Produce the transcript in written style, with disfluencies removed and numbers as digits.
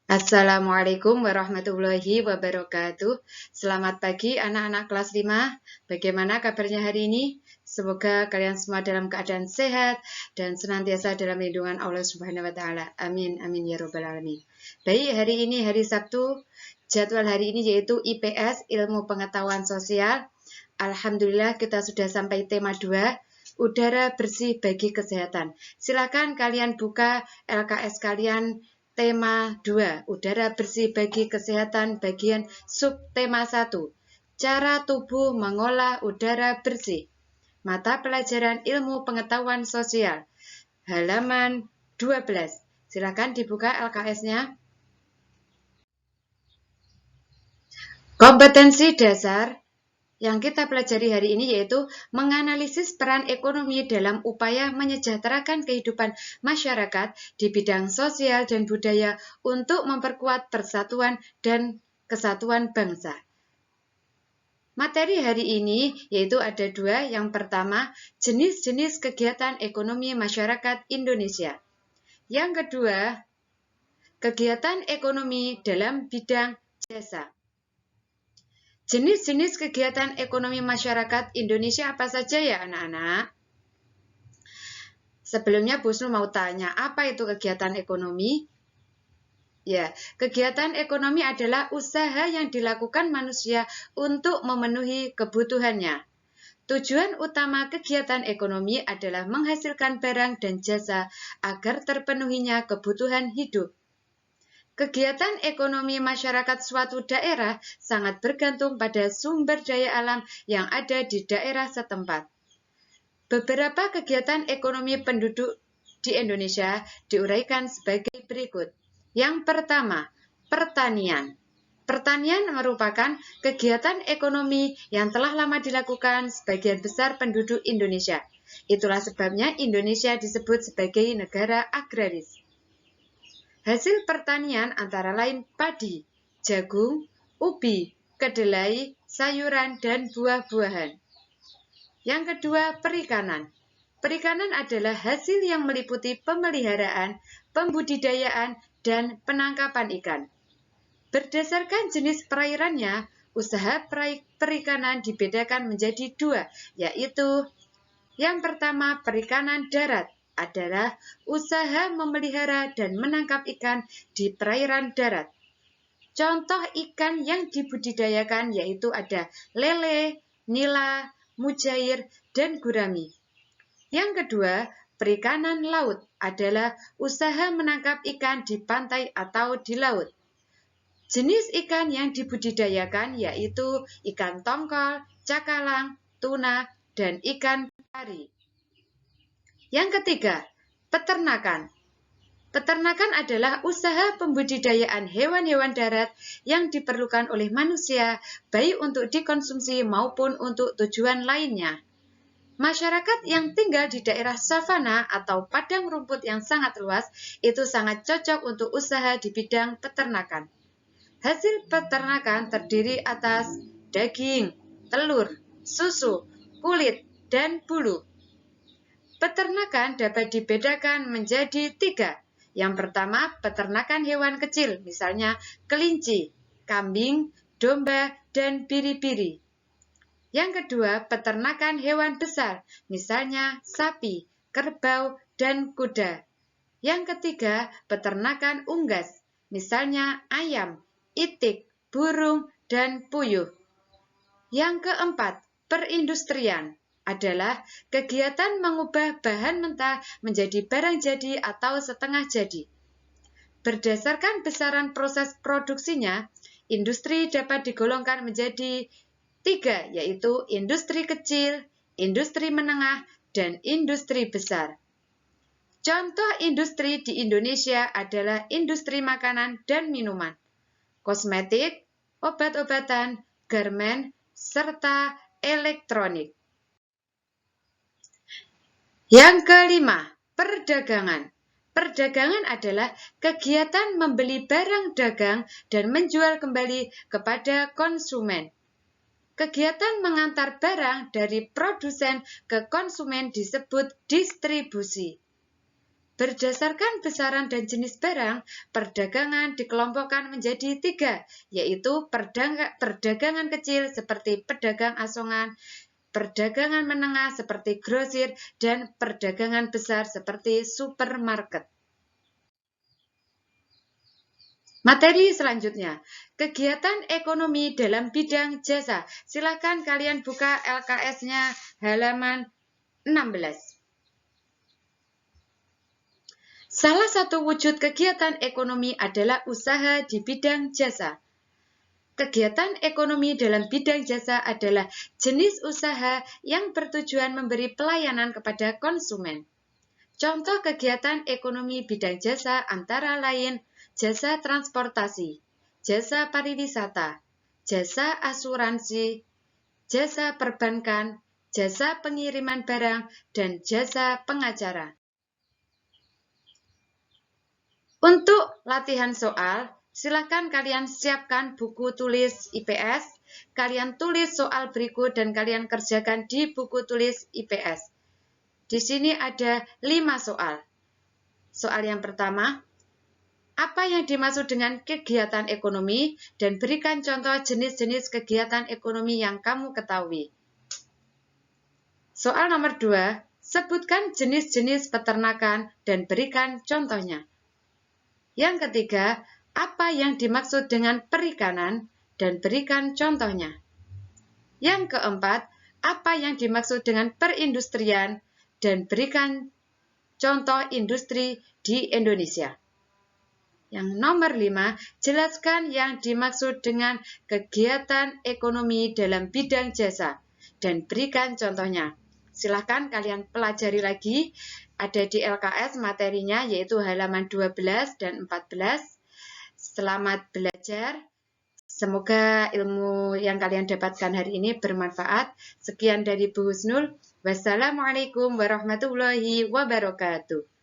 Assalamualaikum warahmatullahi wabarakatuh. Selamat pagi anak-anak kelas 5. Bagaimana kabarnya hari ini? Semoga kalian semua dalam keadaan sehat dan senantiasa dalam lindungan Allah Subhanahu wa taala. Amin amin ya rabbal alamin. Baik, hari ini hari Sabtu. Jadwal hari ini yaitu IPS, Ilmu Pengetahuan Sosial. Alhamdulillah kita sudah sampai tema 2. Udara bersih bagi kesehatan. Silakan kalian buka LKS kalian tema 2, udara bersih bagi kesehatan bagian subtema 1. Cara tubuh mengolah udara bersih. Mata pelajaran ilmu pengetahuan sosial. Halaman 12. Silakan dibuka LKS-nya. Kompetensi dasar yang kita pelajari hari ini yaitu menganalisis peran ekonomi dalam upaya menyejahterakan kehidupan masyarakat di bidang sosial dan budaya untuk memperkuat persatuan dan kesatuan bangsa. Materi hari ini yaitu ada 2. Yang pertama, jenis-jenis kegiatan ekonomi masyarakat Indonesia. Yang kedua, kegiatan ekonomi dalam bidang jasa. Jenis-jenis kegiatan ekonomi masyarakat Indonesia apa saja ya anak-anak? Sebelumnya Bu Snul mau tanya, apa itu kegiatan ekonomi? Ya, kegiatan ekonomi adalah usaha yang dilakukan manusia untuk memenuhi kebutuhannya. Tujuan utama kegiatan ekonomi adalah menghasilkan barang dan jasa agar terpenuhinya kebutuhan hidup. Kegiatan ekonomi masyarakat suatu daerah sangat bergantung pada sumber daya alam yang ada di daerah setempat. Beberapa kegiatan ekonomi penduduk di Indonesia diuraikan sebagai berikut. Yang pertama, pertanian. Pertanian merupakan kegiatan ekonomi yang telah lama dilakukan sebagian besar penduduk Indonesia. Itulah sebabnya Indonesia disebut sebagai negara agraris. Hasil pertanian antara lain padi, jagung, ubi, kedelai, sayuran, dan buah-buahan. Yang kedua, perikanan. Perikanan adalah hasil yang meliputi pemeliharaan, pembudidayaan, dan penangkapan ikan. Berdasarkan jenis perairannya, usaha perikanan dibedakan menjadi 2, yaitu yang pertama, perikanan darat adalah usaha memelihara dan menangkap ikan di perairan darat. Contoh ikan yang dibudidayakan yaitu ada lele, nila, mujair, dan gurami. Yang kedua, perikanan laut adalah usaha menangkap ikan di pantai atau di laut. Jenis ikan yang dibudidayakan yaitu ikan tongkol, cakalang, tuna, dan ikan pari. Yang ketiga, peternakan. Peternakan adalah usaha pembudidayaan hewan-hewan darat yang diperlukan oleh manusia, baik untuk dikonsumsi maupun untuk tujuan lainnya. Masyarakat yang tinggal di daerah savana atau padang rumput yang sangat luas itu sangat cocok untuk usaha di bidang peternakan. Hasil peternakan terdiri atas daging, telur, susu, kulit, dan bulu. Peternakan dapat dibedakan menjadi 3. Yang pertama, peternakan hewan kecil, misalnya kelinci, kambing, domba, dan biri-biri. Yang kedua, peternakan hewan besar, misalnya sapi, kerbau, dan kuda. Yang ketiga, peternakan unggas, misalnya ayam, itik, burung, dan puyuh. Yang keempat, perindustrian adalah kegiatan mengubah bahan mentah menjadi barang jadi atau setengah jadi. Berdasarkan besaran proses produksinya, industri dapat digolongkan menjadi 3, yaitu industri kecil, industri menengah, dan industri besar. Contoh industri di Indonesia adalah industri makanan dan minuman, kosmetik, obat-obatan, garmen, serta elektronik. Yang kelima, perdagangan. Perdagangan adalah kegiatan membeli barang dagang dan menjual kembali kepada konsumen. Kegiatan mengantar barang dari produsen ke konsumen disebut distribusi. Berdasarkan besaran dan jenis barang, perdagangan dikelompokkan menjadi 3, yaitu perdagangan kecil seperti pedagang asongan, perdagangan menengah seperti grosir, dan perdagangan besar seperti supermarket. Materi selanjutnya, kegiatan ekonomi dalam bidang jasa. Silakan kalian buka LKS-nya halaman 16. Salah satu wujud kegiatan ekonomi adalah usaha di bidang jasa. Kegiatan ekonomi dalam bidang jasa adalah jenis usaha yang bertujuan memberi pelayanan kepada konsumen. Contoh kegiatan ekonomi bidang jasa antara lain jasa transportasi, jasa pariwisata, jasa asuransi, jasa perbankan, jasa pengiriman barang, dan jasa pengacara. Untuk latihan soal, silakan kalian siapkan buku tulis IPS, kalian tulis soal berikut dan kalian kerjakan di buku tulis IPS. Di sini ada 5 soal. Soal yang pertama, apa yang dimaksud dengan kegiatan ekonomi dan berikan contoh jenis-jenis kegiatan ekonomi yang kamu ketahui. Soal nomor 2, sebutkan jenis-jenis peternakan dan berikan contohnya. Yang ketiga, apa yang dimaksud dengan perikanan dan berikan contohnya. Yang keempat, apa yang dimaksud dengan perindustrian dan berikan contoh industri di Indonesia. Yang nomor 5, jelaskan yang dimaksud dengan kegiatan ekonomi dalam bidang jasa dan berikan contohnya. Silakan kalian pelajari lagi, ada di LKS materinya yaitu halaman 12 dan 14. Selamat belajar. Semoga ilmu yang kalian dapatkan hari ini bermanfaat. Sekian dari Bu Husnul. Wassalamualaikum warahmatullahi wabarakatuh.